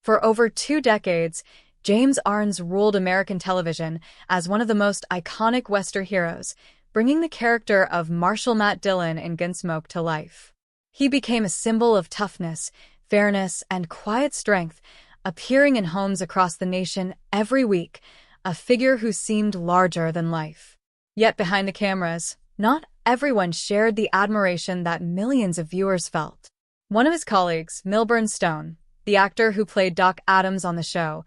For over 2 decades, James Arness ruled American television as one of the most iconic Western heroes, bringing the character of Marshal Matt Dillon in Gunsmoke to life. He became a symbol of toughness, fairness, and quiet strength, appearing in homes across the nation every week, a figure who seemed larger than life. Yet behind the cameras, not everyone shared the admiration that millions of viewers felt. One of his colleagues, Milburn Stone, the actor who played Doc Adams on the show,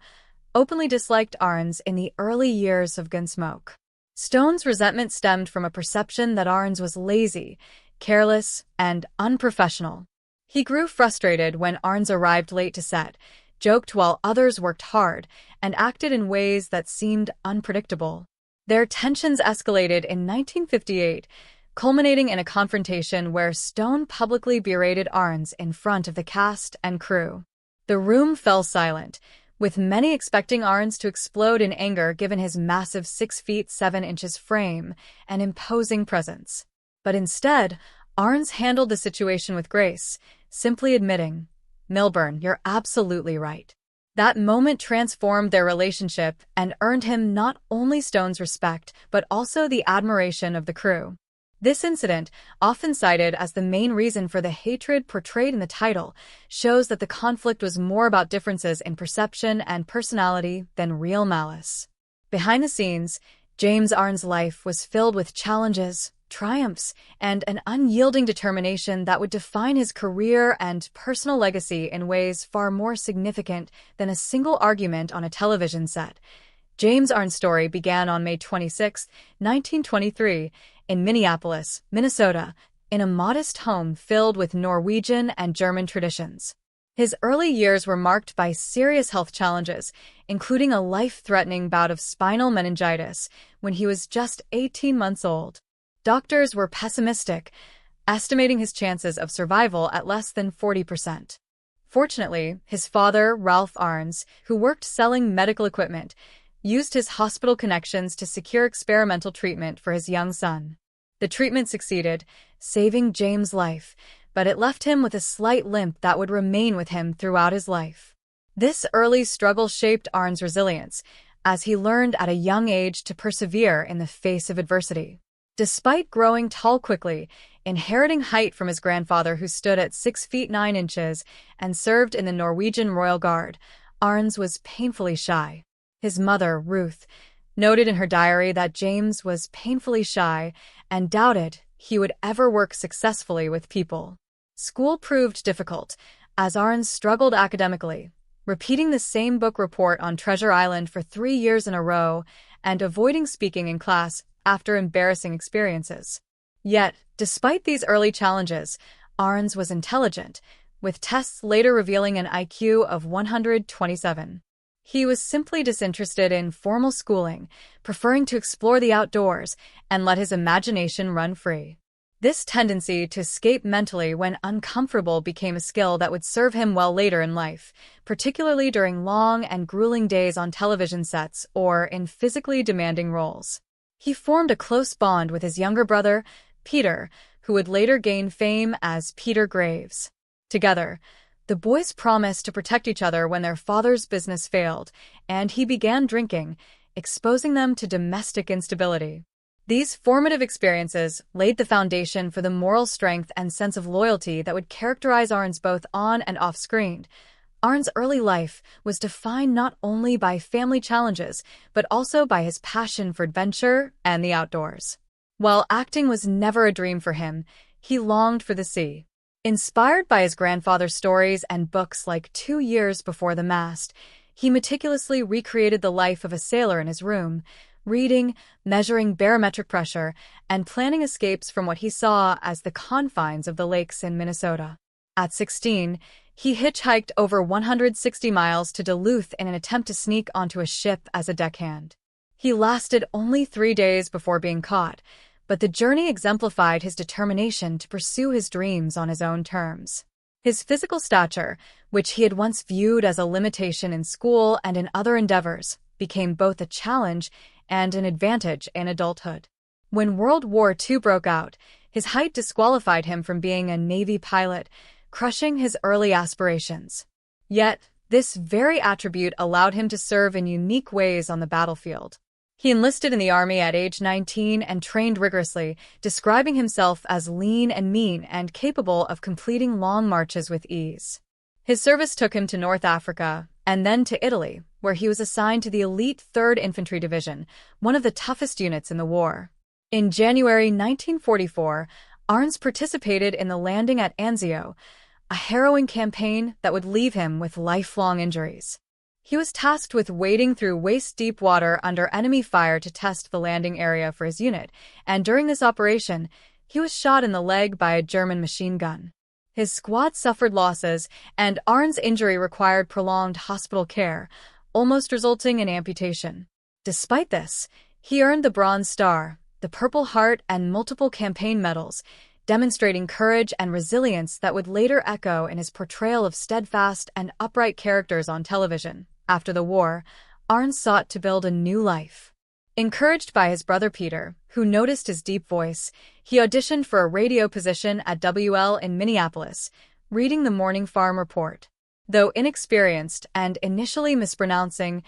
openly disliked Arness in the early years of Gunsmoke. Stone's resentment stemmed from a perception that Arness was lazy, careless, and unprofessional. He grew frustrated when Arness arrived late to set, joked while others worked hard, and acted in ways that seemed unpredictable. Their tensions escalated in 1958, culminating in a confrontation where Stone publicly berated Arness in front of the cast and crew. The room fell silent, with many expecting Arness to explode in anger given his massive 6 feet 7 inches frame and imposing presence. But instead, Arness handled the situation with grace, simply admitting, "Milburn, you're absolutely right." That moment transformed their relationship and earned him not only Stone's respect, but also the admiration of the crew. This incident, often cited as the main reason for the hatred portrayed in the title, shows that the conflict was more about differences in perception and personality than real malice. Behind the scenes, James Arness' life was filled with challenges, triumphs, and an unyielding determination that would define his career and personal legacy in ways far more significant than a single argument on a television set. James Arness' story began on May 26, 1923, in Minneapolis, Minnesota, in a modest home filled with Norwegian and German traditions. His early years were marked by serious health challenges, including a life-threatening bout of spinal meningitis when he was just 18 months old. Doctors were pessimistic, estimating his chances of survival at less than 40%. Fortunately, his father, Ralph Arness, who worked selling medical equipment, used his hospital connections to secure experimental treatment for his young son. The treatment succeeded, saving James' life, but it left him with a slight limp that would remain with him throughout his life. This early struggle shaped Arness' resilience, as he learned at a young age to persevere in the face of adversity. Despite growing tall quickly, inheriting height from his grandfather who stood at 6 feet 9 inches and served in the Norwegian Royal Guard, Arness was painfully shy. His mother, Ruth, noted in her diary that James was painfully shy and doubted he would ever work successfully with people. School proved difficult, as Arness struggled academically, repeating the same book report on Treasure Island for 3 years in a row and avoiding speaking in class after embarrassing experiences. Yet, despite these early challenges, Arness was intelligent, with tests later revealing an IQ of 127. He was simply disinterested in formal schooling, preferring to explore the outdoors and let his imagination run free. This tendency to escape mentally when uncomfortable became a skill that would serve him well later in life, particularly during long and grueling days on television sets or in physically demanding roles. He formed a close bond with his younger brother, Peter, who would later gain fame as Peter Graves. Together, the boys promised to protect each other when their father's business failed, and he began drinking, exposing them to domestic instability. These formative experiences laid the foundation for the moral strength and sense of loyalty that would characterize Arness both on and off screen. Arness' early life was defined not only by family challenges, but also by his passion for adventure and the outdoors. While acting was never a dream for him, he longed for the sea. Inspired by his grandfather's stories and books like 2 Years Before the Mast, he meticulously recreated the life of a sailor in his room, reading, measuring barometric pressure, and planning escapes from what he saw as the confines of the lakes in Minnesota. At 16, he hitchhiked over 160 miles to Duluth in an attempt to sneak onto a ship as a deckhand. He lasted only 3 days before being caught, but the journey exemplified his determination to pursue his dreams on his own terms. His physical stature, which he had once viewed as a limitation in school and in other endeavors, became both a challenge and an advantage in adulthood. When World War II broke out, his height disqualified him from being a Navy pilot, crushing his early aspirations. Yet, This very attribute allowed him to serve in unique ways on the battlefield. He enlisted in the army at age 19 and trained rigorously, describing himself as lean and mean and capable of completing long marches with ease. His service took him to North Africa and then to Italy, where he was assigned to the elite 3rd Infantry Division, one of the toughest units in the war. In January 1944, Arness participated in the landing at Anzio, a harrowing campaign that would leave him with lifelong injuries. He was tasked with wading through waist-deep water under enemy fire to test the landing area for his unit, and during this operation, he was shot in the leg by a German machine gun. His squad suffered losses, and Arness' injury required prolonged hospital care, almost resulting in amputation. Despite this, he earned the Bronze Star, the Purple Heart, and multiple campaign medals, demonstrating courage and resilience that would later echo in his portrayal of steadfast and upright characters on television. After the war, Arness sought to build a new life. Encouraged by his brother Peter, who noticed his deep voice, he auditioned for a radio position at WL in Minneapolis, reading the Morning Farm Report. Though inexperienced and initially mispronouncing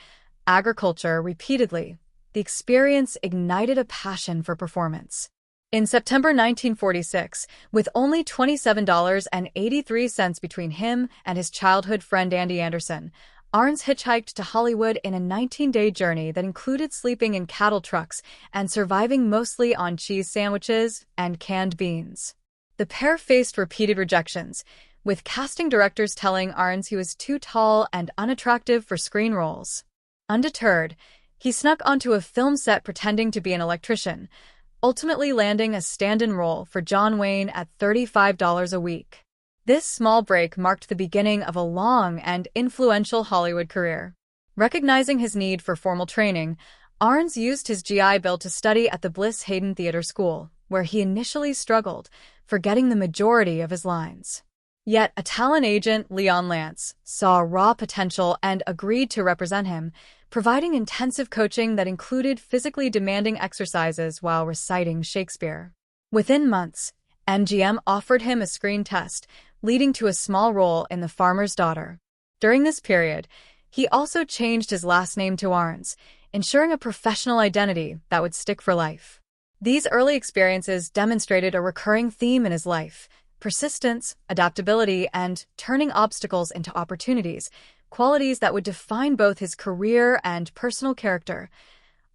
agriculture repeatedly, the experience ignited a passion for performance. In September 1946, with only $27.83 between him and his childhood friend Andy Anderson, Arness hitchhiked to Hollywood in a 19-day journey that included sleeping in cattle trucks and surviving mostly on cheese sandwiches and canned beans. The pair faced repeated rejections, with casting directors telling Arness he was too tall and unattractive for screen roles. Undeterred, he snuck onto a film set pretending to be an electrician, ultimately landing a stand-in role for John Wayne at $35 a week. This small break marked the beginning of a long and influential Hollywood career. Recognizing his need for formal training, Arness used his GI Bill to study at the Bliss Hayden Theater School, where he initially struggled, forgetting the majority of his lines. Yet a talent agent, Leon Lance, saw raw potential and agreed to represent him, providing intensive coaching that included physically demanding exercises while reciting Shakespeare. Within months, MGM offered him a screen test, leading to a small role in The Farmer's Daughter. During this period, he also changed his last name to Arness, ensuring a professional identity that would stick for life. These early experiences demonstrated a recurring theme in his life: persistence, adaptability, and turning obstacles into opportunities, qualities that would define both his career and personal character.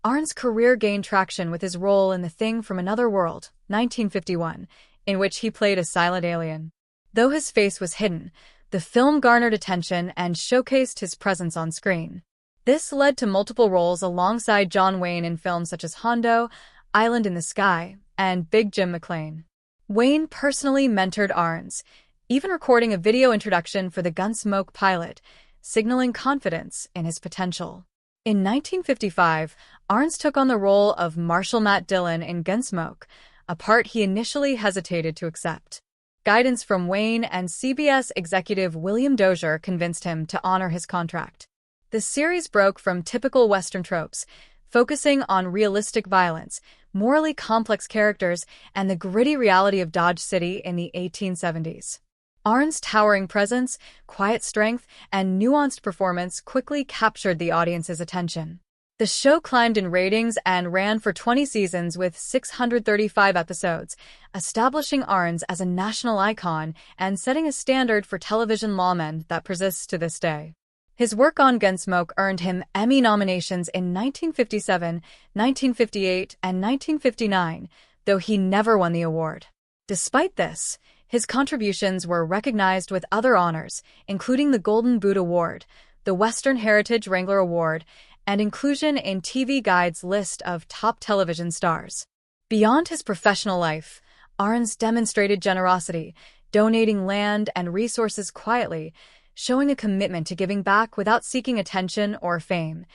Arness' career gained traction with his role in The Thing from Another World, 1951, in which he played a silent alien. Though his face was hidden, the film garnered attention and showcased his presence on screen. This led to multiple roles alongside John Wayne in films such as Hondo, Island in the Sky, and Big Jim McLean. Wayne personally mentored Arness, even recording a video introduction for the Gunsmoke pilot, signaling confidence in his potential. In 1955, Arness took on the role of Marshal Matt Dillon in Gunsmoke, a part he initially hesitated to accept. Guidance from Wayne and CBS executive William Dozier convinced him to honor his contract. The series broke from typical Western tropes, focusing on realistic violence, morally complex characters, and the gritty reality of Dodge City in the 1870s. Arness' towering presence, quiet strength, and nuanced performance quickly captured the audience's attention. The show climbed in ratings and ran for 20 seasons with 635 episodes, establishing Arness as a national icon and setting a standard for television lawmen that persists to this day. His work on Gunsmoke earned him Emmy nominations in 1957, 1958, and 1959, though he never won the award. Despite this, his contributions were recognized with other honors, including the Golden Boot Award, the Western Heritage Wrangler Award, and inclusion in TV Guide's list of top television stars. Beyond his professional life, Arness demonstrated generosity, donating land and resources quietly, showing a commitment to giving back without seeking attention or fame.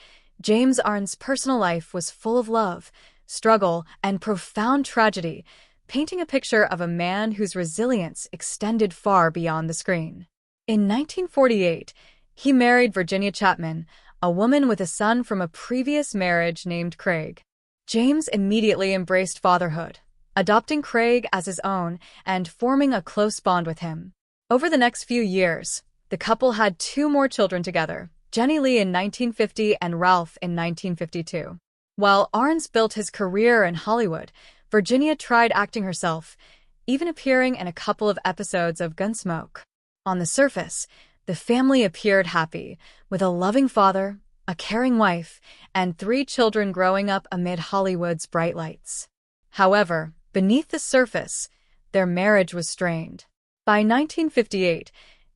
James Arness' personal life was full of love, struggle, and profound tragedy, painting a picture of a man whose resilience extended far beyond the screen. In 1948, he married Virginia Chapman, a woman with a son from a previous marriage named Craig. James immediately embraced fatherhood, adopting Craig as his own and forming a close bond with him. Over the next few years, The couple had two more children together, Jenny Lee in 1950 and Ralph in 1952. While Arness built his career in Hollywood, Virginia tried acting herself, even appearing in a couple of episodes of Gunsmoke. On the surface, the family appeared happy, with a loving father, a caring wife, and three children growing up amid Hollywood's bright lights. However, beneath the surface, their marriage was strained. By 1958,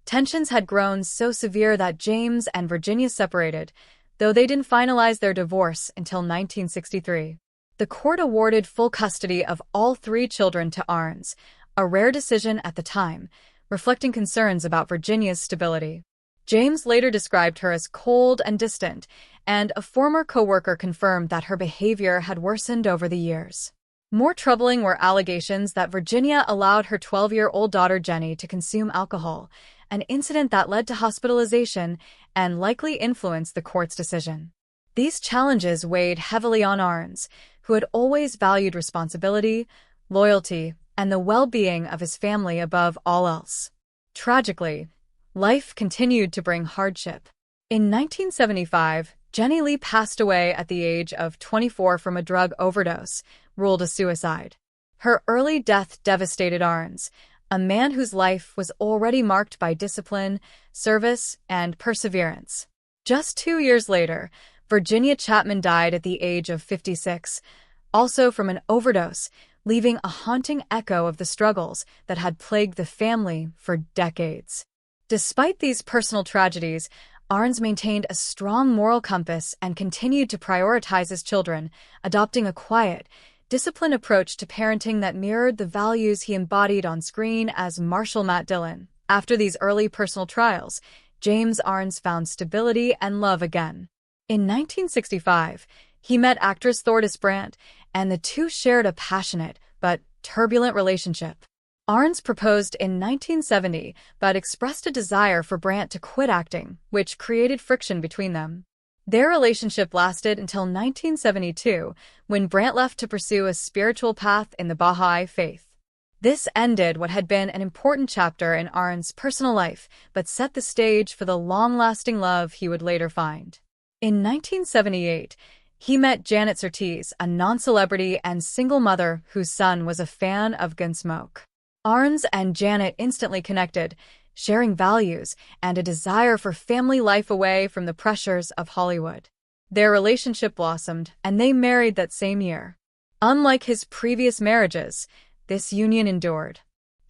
tensions had grown so severe that James and Virginia separated, though they didn't finalize their divorce until 1963. The court awarded full custody of all three children to Arness, a rare decision at the time, reflecting concerns about Virginia's stability. James later described her as cold and distant, and a former co-worker confirmed that her behavior had worsened over the years. More troubling were allegations that Virginia allowed her 12-year-old daughter Jenny to consume alcohol, an incident that led to hospitalization and likely influenced the court's decision. These challenges weighed heavily on Arness, who had always valued responsibility, loyalty, and the well-being of his family above all else. Tragically, life continued to bring hardship. In 1975, Jenny Lee passed away at the age of 24 from a drug overdose, ruled a suicide. Her early death devastated Arness, a man whose life was already marked by discipline, service, and perseverance. Just 2 years later, Virginia Chapman died at the age of 56, also from an overdose, leaving a haunting echo of the struggles that had plagued the family for decades. Despite these personal tragedies, Arness maintained a strong moral compass and continued to prioritize his children, adopting a quiet, disciplined approach to parenting that mirrored the values he embodied on screen as Marshall Matt Dillon. After these early personal trials, James Arness found stability and love again. In 1965, he met actress Thordis Brandt, and the two shared a passionate but turbulent relationship. Arness proposed in 1970 but expressed a desire for Brandt to quit acting, which created friction between them. Their relationship lasted until 1972, when Brandt left to pursue a spiritual path in the Baha'i faith. This ended what had been an important chapter in Arness' personal life, but set the stage for the long-lasting love he would later find. In 1978, he met Janet Surtees, a non-celebrity and single mother whose son was a fan of Gunsmoke. Arness and Janet instantly connected, sharing values and a desire for family life away from the pressures of Hollywood. Their relationship blossomed, and they married that same year. Unlike his previous marriages, this union endured.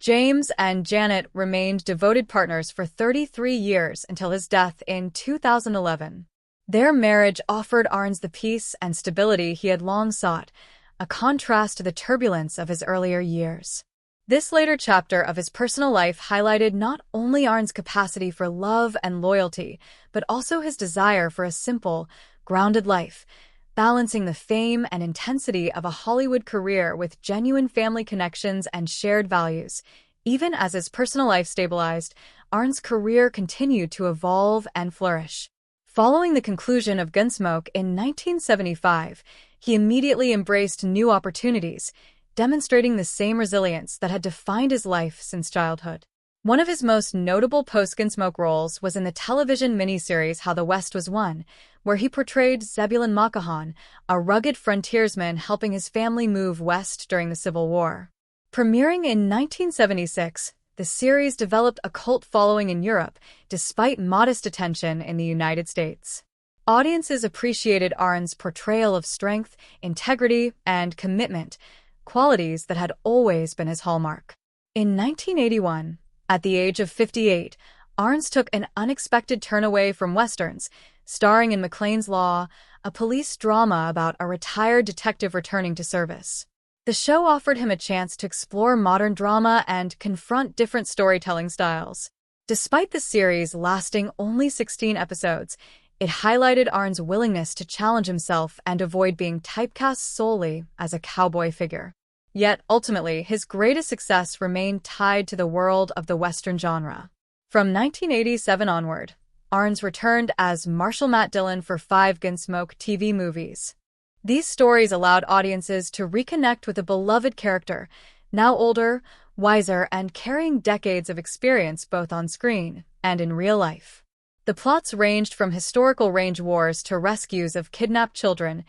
James and Janet remained devoted partners for 33 years until his death in 2011. Their marriage offered Arness the peace and stability he had long sought, a contrast to the turbulence of his earlier years. This later chapter of his personal life highlighted not only Arness' capacity for love and loyalty, but also his desire for a simple, grounded life, balancing the fame and intensity of a Hollywood career with genuine family connections and shared values. Even as his personal life stabilized, Arness' career continued to evolve and flourish. Following the conclusion of Gunsmoke in 1975, he immediately embraced new opportunities, demonstrating the same resilience that had defined his life since childhood. One of his most notable post-Gunsmoke roles was in the television miniseries How the West Was Won, where he portrayed Zebulon Makahan, a rugged frontiersman helping his family move west during the Civil War. Premiering in 1976, the series developed a cult following in Europe, despite modest attention in the United States. Audiences appreciated Arness' portrayal of strength, integrity, and commitment, qualities that had always been his hallmark. In 1981, at the age of 58, Arness took an unexpected turn away from westerns, starring in McLean's Law, a police drama about a retired detective returning to service. The show offered him a chance to explore modern drama and confront different storytelling styles. Despite the series lasting only 16 episodes, it highlighted Arness' willingness to challenge himself and avoid being typecast solely as a cowboy figure. Yet, ultimately, his greatest success remained tied to the world of the Western genre. From 1987 onward, Arness returned as Marshall Matt Dillon for 5 Gunsmoke TV movies. These stories allowed audiences to reconnect with a beloved character, now older, wiser, and carrying decades of experience both on screen and in real life. The plots ranged from historical range wars to rescues of kidnapped children,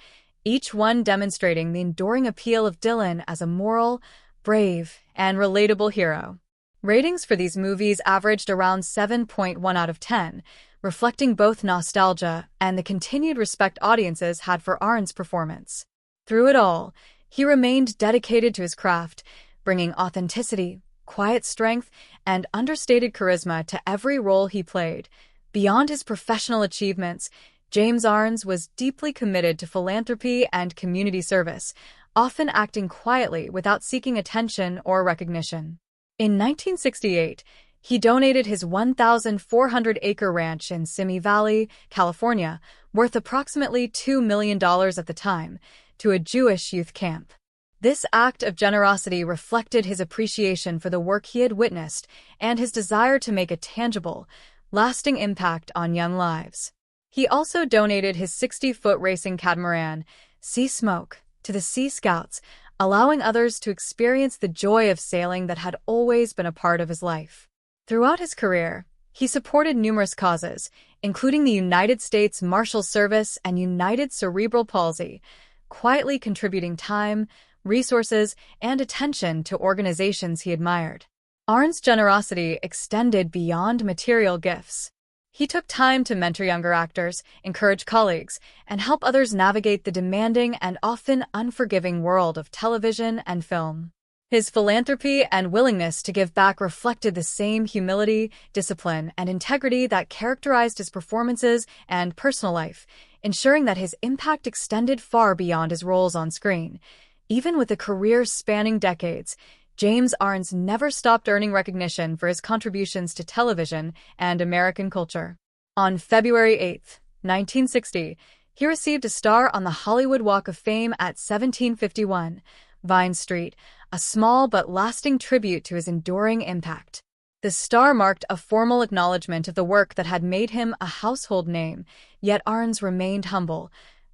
each one demonstrating the enduring appeal of Dillon as a moral, brave, and relatable hero. Ratings for these movies averaged around 7.1 out of 10, reflecting both nostalgia and the continued respect audiences had for Arn's performance. Through it all, he remained dedicated to his craft, bringing authenticity, quiet strength, and understated charisma to every role he played. Beyond his professional achievements, James Arness was deeply committed to philanthropy and community service, often acting quietly without seeking attention or recognition. In 1968, he donated his 1,400-acre ranch in Simi Valley, California, worth approximately $2 million at the time, to a Jewish youth camp. This act of generosity reflected his appreciation for the work he had witnessed and his desire to make a tangible, lasting impact on young lives. He also donated his 60-foot racing catamaran, Sea Smoke, to the Sea Scouts, allowing others to experience the joy of sailing that had always been a part of his life. Throughout his career, he supported numerous causes, including the United States Marshal Service and United Cerebral Palsy, quietly contributing time, resources, and attention to organizations he admired. Arn's generosity extended beyond material gifts. He took time to mentor younger actors, encourage colleagues, and help others navigate the demanding and often unforgiving world of television and film. His philanthropy and willingness to give back reflected the same humility, discipline, and integrity that characterized his performances and personal life, ensuring that his impact extended far beyond his roles on screen. Even with a career spanning decades, James Arness never stopped earning recognition for his contributions to television and American culture. On February 8, 1960, he received a star on the Hollywood Walk of Fame at 1751 Vine Street, a small but lasting tribute to his enduring impact. The star marked a formal acknowledgement of the work that had made him a household name, yet Arness remained humble,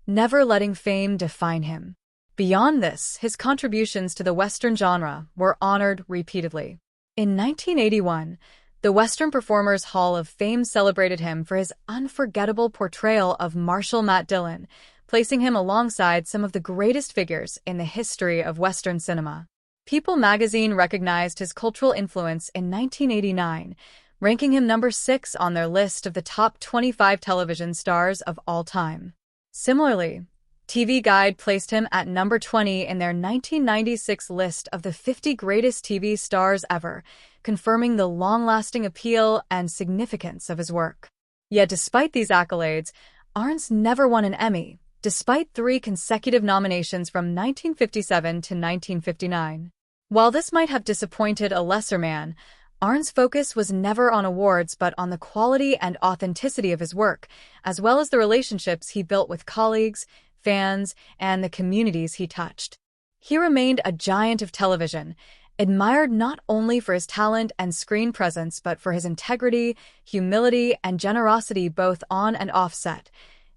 never letting fame define him. Beyond this, his contributions to the Western genre were honored repeatedly. In 1981, the Western Performers Hall of Fame celebrated him for his unforgettable portrayal of Marshal Matt Dillon, placing him alongside some of the greatest figures in the history of Western cinema. People magazine recognized his cultural influence in 1989, ranking him number 6 on their list of the top 25 television stars of all time. Similarly, TV Guide placed him at number 20 in their 1996 list of the 50 greatest TV stars ever, confirming the long-lasting appeal and significance of his work. Yet despite these accolades, Arness never won an Emmy, despite 3 consecutive nominations from 1957 to 1959. While this might have disappointed a lesser man, Arness' focus was never on awards but on the quality and authenticity of his work, as well as the relationships he built with colleagues, fans, and the communities he touched. He remained a giant of television, admired not only for his talent and screen presence but for his integrity, humility, and generosity both on and off set.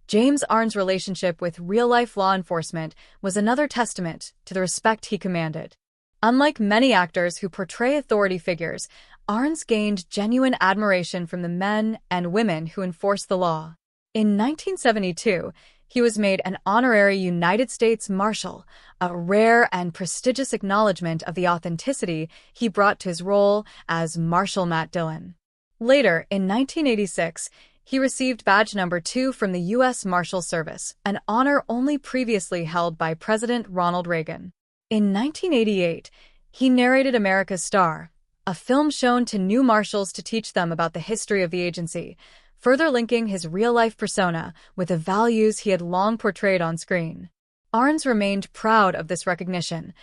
James Arness' relationship with real-life law enforcement was another testament to the respect he commanded. Unlike many actors who portray authority figures, Arness gained genuine admiration from the men and women who enforce the law. In 1972, he was made an honorary United States Marshal, a rare and prestigious acknowledgement of the authenticity he brought to his role as Marshal Matt Dillon. Later, in 1986, he received badge number 2 from the U.S. Marshal Service, an honor only previously held by President Ronald Reagan. In 1988, he narrated America's Star, a film shown to new marshals to teach them about the history of the agency, further linking his real-life persona with the values he had long portrayed on screen. Arness remained proud of this recognition,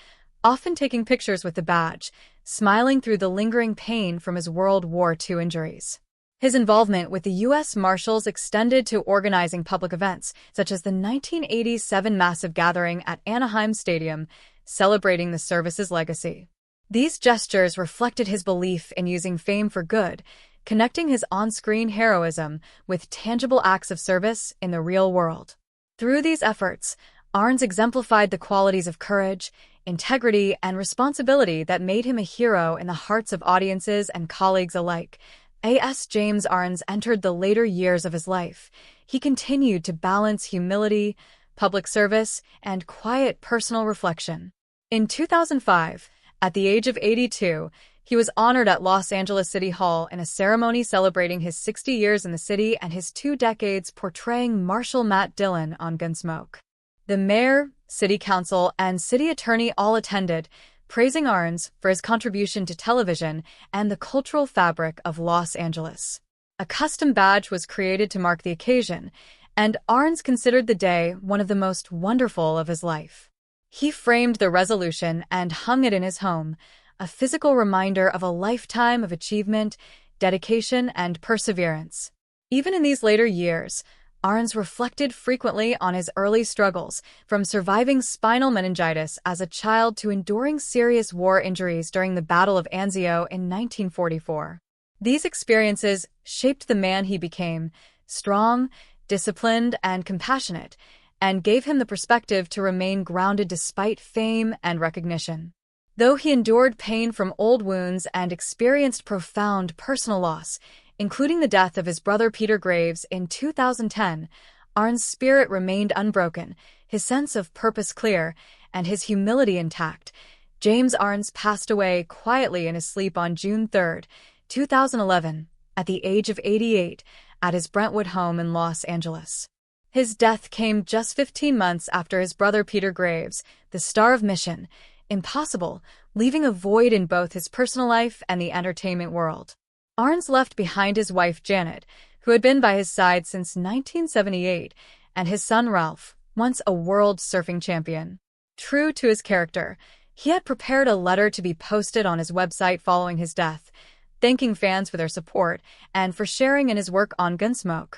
often taking pictures with the badge, smiling through the lingering pain from his World War II injuries. His involvement with the U.S. Marshals extended to organizing public events, such as the 1987 massive gathering at Anaheim Stadium, celebrating the service's legacy. These gestures reflected his belief in using fame for good, connecting his on-screen heroism with tangible acts of service in the real world. Through these efforts, Arness exemplified the qualities of courage, integrity, and responsibility that made him a hero in the hearts of audiences and colleagues alike. As James Arness entered the later years of his life, he continued to balance humility, public service, and quiet personal reflection. In 2005, at the age of 82, he was honored at Los Angeles City Hall in a ceremony celebrating his 60 years in the city and his 2 decades portraying Marshal Matt Dillon on Gunsmoke. The mayor, city council, and city attorney all attended, praising Arness for his contribution to television and the cultural fabric of Los Angeles. A custom badge was created to mark the occasion, and Arness considered the day one of the most wonderful of his life. He framed the resolution and hung it in his home, a physical reminder of a lifetime of achievement, dedication, and perseverance. Even in these later years, Arness reflected frequently on his early struggles, from surviving spinal meningitis as a child to enduring serious war injuries during the Battle of Anzio in 1944. These experiences shaped the man he became, strong, disciplined, and compassionate, and gave him the perspective to remain grounded despite fame and recognition. Though he endured pain from old wounds and experienced profound personal loss, including the death of his brother Peter Graves in 2010, Arness' spirit remained unbroken, his sense of purpose clear, and his humility intact. James Arness passed away quietly in his sleep on June 3, 2011, at the age of 88, at his Brentwood home in Los Angeles. His death came just 15 months after his brother Peter Graves, the star of Mission Impossible, leaving a void in both his personal life and the entertainment world. Arness left behind his wife Janet, who had been by his side since 1978, and his son Ralph, once a world surfing champion. True to his character, he had prepared a letter to be posted on his website following his death, thanking fans for their support and for sharing in his work on Gunsmoke,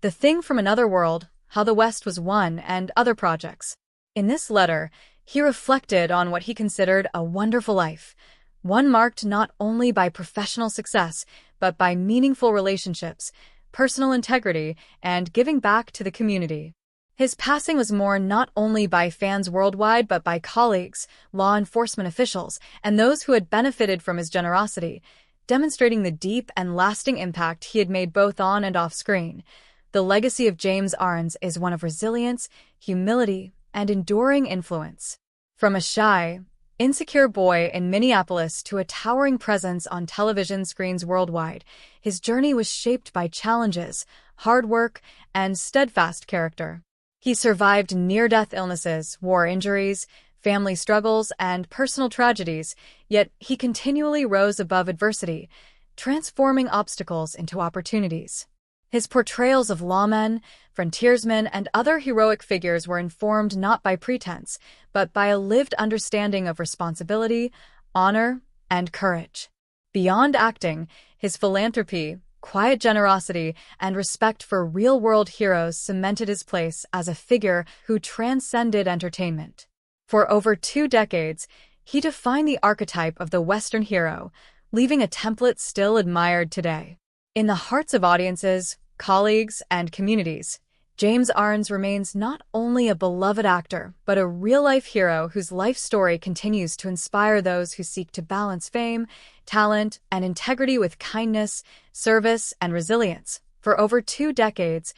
The Thing from Another World, How the West Was Won, and other projects. In this letter, he reflected on what he considered a wonderful life, one marked not only by professional success, but by meaningful relationships, personal integrity, and giving back to the community. His passing was mourned not only by fans worldwide but by colleagues, law enforcement officials, and those who had benefited from his generosity, demonstrating the deep and lasting impact he had made both on and off screen. The legacy of James Arness is one of resilience, humility, and enduring influence. From a shy, insecure boy in Minneapolis to a towering presence on television screens worldwide, his journey was shaped by challenges, hard work, and steadfast character. He survived near-death illnesses, war injuries, family struggles, and personal tragedies, yet he continually rose above adversity, transforming obstacles into opportunities. His portrayals of lawmen, frontiersmen, and other heroic figures were informed not by pretense, but by a lived understanding of responsibility, honor, and courage. Beyond acting, his philanthropy, quiet generosity, and respect for real-world heroes cemented his place as a figure who transcended entertainment. For over 2 decades, he defined the archetype of the Western hero, leaving a template still admired today. In the hearts of audiences, colleagues, and communities, James Arness remains not only a beloved actor, but a real-life hero whose life story continues to inspire those who seek to balance fame, talent, and integrity with kindness, service, and resilience. For over 2 decades,